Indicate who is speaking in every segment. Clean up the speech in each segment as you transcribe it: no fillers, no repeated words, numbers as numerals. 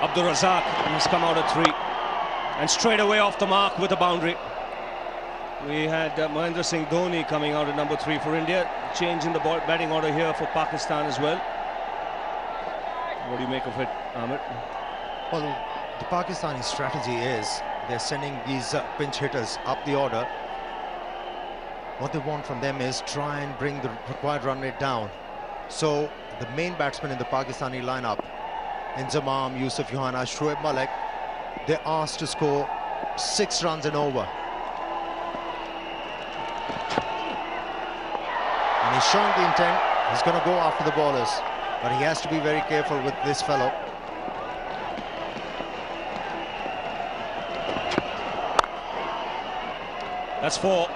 Speaker 1: Abdur Razak has come out at 3 and straight away off the mark with a boundary. We had Mahendra Singh Dhoni coming out at number 3 for India. Change in the batting order here for Pakistan as well. What do you make of it, Ahmed?
Speaker 2: Well, the Pakistani strategy is they're sending these pinch hitters up the order. What they want from them is try and bring the required run rate down. So the main batsmen in the Pakistani lineup, Inzamam, Yusuf Yohana, Shoaib Malik, they're asked to score 6 runs and over. And he's showing the intent. He's going to go after the bowlers, but he has to be very careful with this fellow.
Speaker 1: That's 4.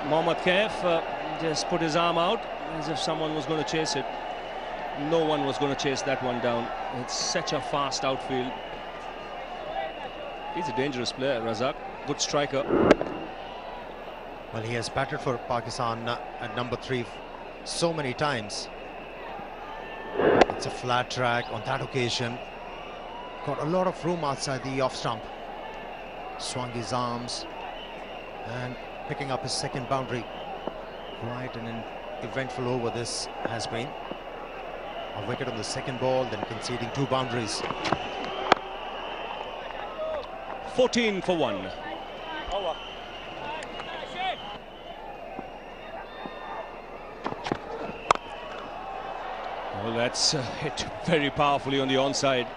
Speaker 1: Mohammad Kaif just put his arm out as if someone was going to chase it. No one was going to chase that one down. It's such a fast outfield. He's a dangerous player, Razak. Good striker.
Speaker 2: Well, he has batted for Pakistan at number 3 so many times. It's a flat track on that occasion. Got a lot of room outside the off stump. Swung his arms and picking up his second boundary. Quite an eventful over this has been. A wicket on the second ball, then conceding 2 boundaries.
Speaker 1: 14 for 1. Well, that's hit very powerfully on the onside.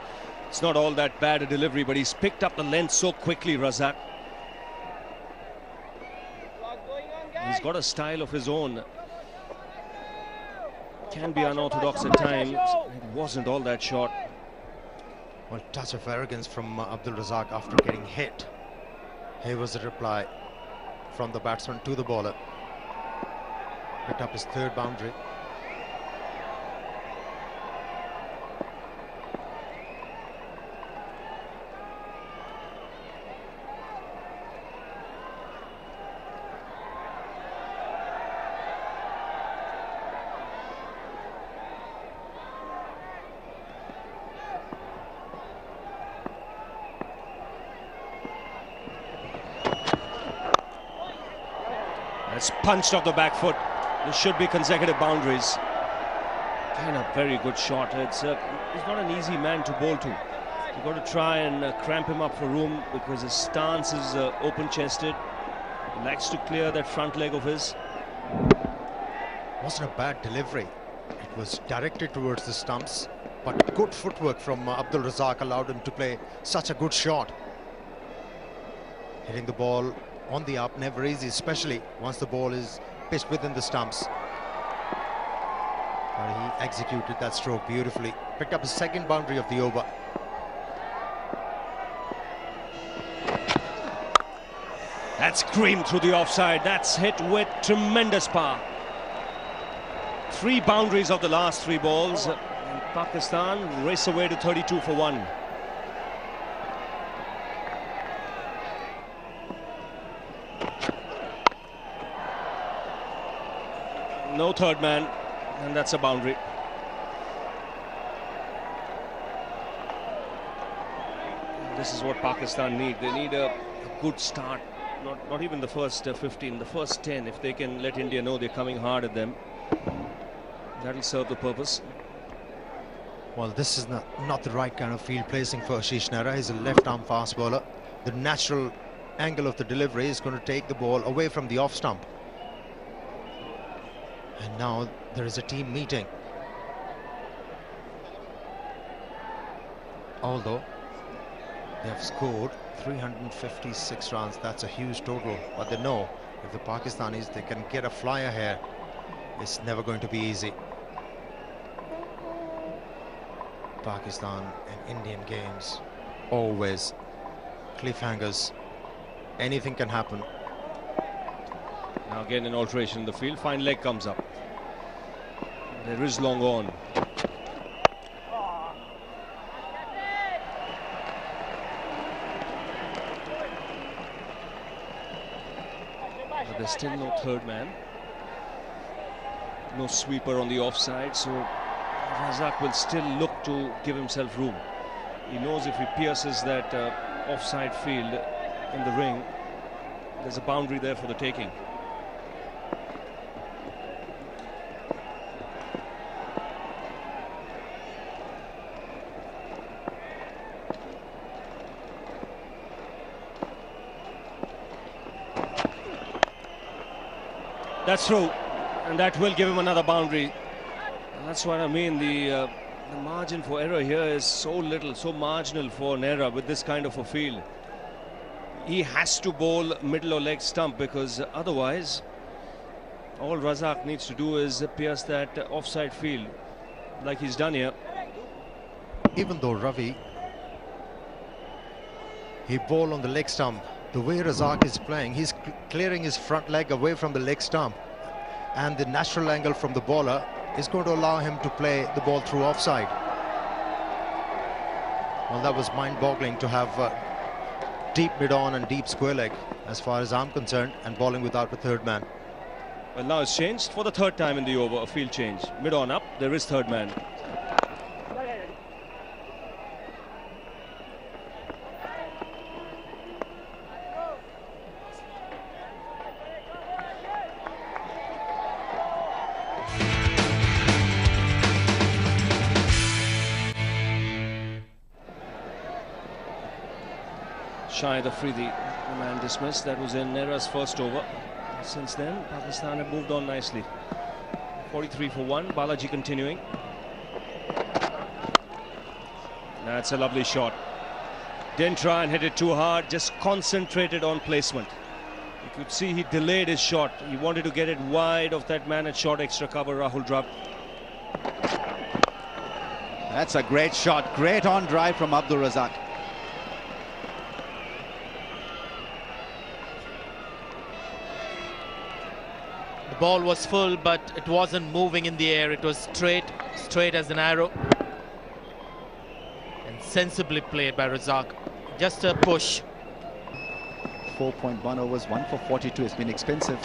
Speaker 1: It's not all that bad a delivery, but he's picked up the length so quickly, Razak. He's got a style of his own. Can be unorthodox at times. It wasn't all that short.
Speaker 2: Well, touch of arrogance from Abdul Razak after getting hit. Here was the reply from the batsman to the bowler. Picked up his 3rd boundary.
Speaker 1: It's punched off the back foot. There should be consecutive boundaries. Kind of very good shot. He's not an easy man to bowl to. You've got to try and cramp him up for room because his stance is open-chested. He likes to clear that front leg of his.
Speaker 2: Wasn't a bad delivery. It was directed towards the stumps, but good footwork from Abdul Razak allowed him to play such a good shot. Hitting the ball on the up, never easy, especially once the ball is pitched within the stumps. But he executed that stroke beautifully. Picked up his 2nd boundary of the over.
Speaker 1: That's screamed through the offside. That's hit with tremendous power. 3 boundaries of the last 3 balls. And Pakistan race away to 32 for 1. No 3rd man, and that's a boundary. This is what Pakistan need. They need a good start. Not even the first 15, the first 10. If they can let India know they're coming hard at them, that'll serve the purpose.
Speaker 2: Well, this is not the right kind of field placing for Ashish Nehra. He's a left-arm fast bowler. The natural angle of the delivery is going to take the ball away from the off stump. And now there is a team meeting. Although they have scored 356 runs, that's a huge total. But they know if the Pakistanis, they can get a flyer here, it's never going to be easy. Pakistan and Indian games, always cliffhangers. Anything can happen.
Speaker 1: Now again an alteration in the field. Fine leg comes up. There is long on. But there's still no 3rd man. No sweeper on the offside, so Razak will still look to give himself room. He knows if he pierces that offside field in the ring, there's a boundary there for the taking. That's through, and that will give him another boundary. And that's what I mean. The margin for error here is so little, so marginal for an error with this kind of a field. He has to bowl middle or leg stump, because otherwise all Razak needs to do is pierce that offside field like he's done here.
Speaker 2: Even though Ravi, he bowled on the leg stump, the way Razak is playing, he's clearing his front leg away from the leg stump, and the natural angle from the bowler is going to allow him to play the ball through offside. Well, that was mind-boggling to have deep mid-on and deep square leg, as far as I'm concerned, and bowling without a third man.
Speaker 1: Well, now it's changed for the third time in the over, a field change. Mid-on up, there is third man. Shy the Afridi, the man dismissed. That was in Nehra's first over. Since then, Pakistan have moved on nicely. 43 for 1. Balaji continuing. That's a lovely shot. Didn't try and hit it too hard, just concentrated on placement. You could see he delayed his shot. He wanted to get it wide of that man at short extra cover, Rahul Dravid.
Speaker 3: That's a great shot. Great on drive from Abur Razak.
Speaker 4: The ball was full, but it wasn't moving in the air. It was straight as an arrow. And sensibly played by Razak. Just a push.
Speaker 3: 4.1 overs, 1 for 42. It's been expensive.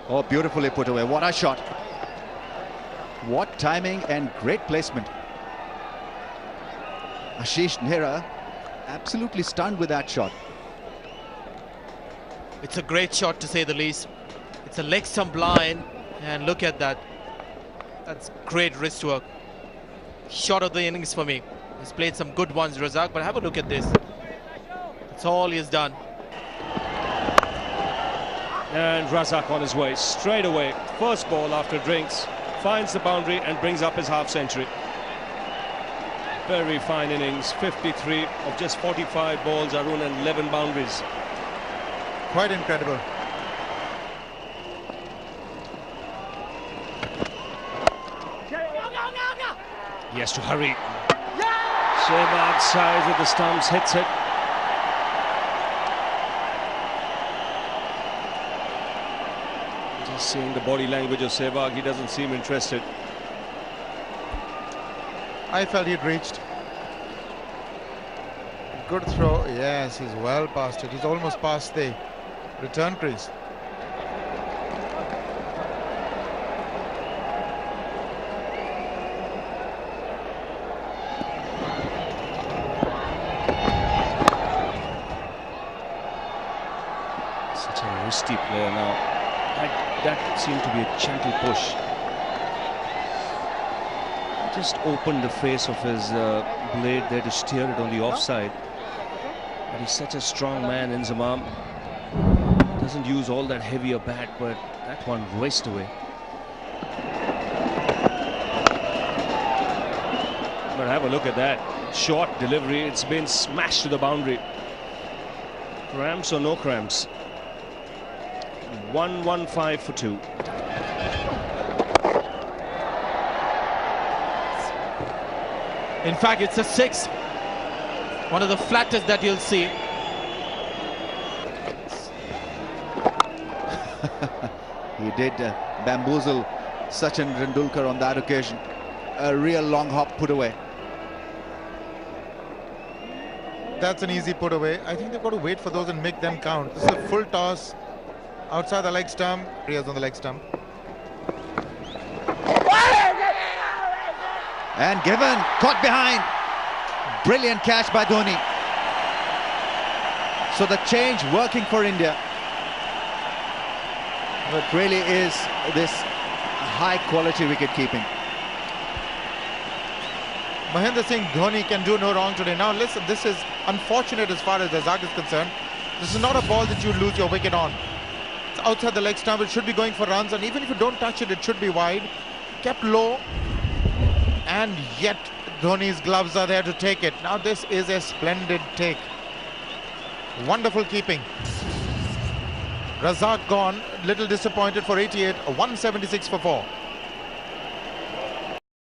Speaker 3: Oh, beautifully put away. What a shot. What timing and great placement. Ashish Nehra absolutely stunned with that shot.
Speaker 4: It's a great shot, to say the least. It's a leg stump line, and look at that. That's great wrist work. Shot of the innings for me. He's played some good ones, Razak, but have a look at this. That's all he has done.
Speaker 1: And Razak on his way, straight away. First ball after drinks, finds the boundary and brings up his half century. Very fine innings, 53 of just 45 balls, Arun, and 11 boundaries.
Speaker 2: Quite incredible.
Speaker 1: He has to hurry. Sehwag side with the stumps, hits it. Just seeing the body language of Sehwag, he doesn't seem interested.
Speaker 5: I felt he'd reached. Good throw. Yes, he's well past it. He's almost past the return crease.
Speaker 1: Such a risky player now. That seemed to be a gentle push. Just opened the face of his blade there to steer it on the offside. But he's such a strong man, Inzamam. Doesn't use all that heavier bat, but that one raced away. But have a look at that. Short delivery, it's been smashed to the boundary. Cramps or no cramps? 115 for 2.
Speaker 4: In fact, it's a 6. One of the flattest that you'll see.
Speaker 3: He did bamboozle Sachin Tendulkar on that occasion. A real long hop put away.
Speaker 5: That's an easy put away. I think they've got to wait for those and make them count. This is a full toss outside the leg stump. Riaz on the leg stump.
Speaker 3: And given, caught behind. Brilliant catch by Dhoni. So the change working for India. But really is this high quality wicket keeping.
Speaker 5: Mahendra Singh Dhoni can do no wrong today. Now listen, this is unfortunate as far as Razak is concerned. This is not a ball that you lose your wicket on. It's outside the leg stump. It should be going for runs, and even if you don't touch it, it should be wide. Kept low, and yet Dhoni's gloves are there to take it. Now this is a splendid take. Wonderful keeping. Razak gone, little disappointed for 88, 176 for 4.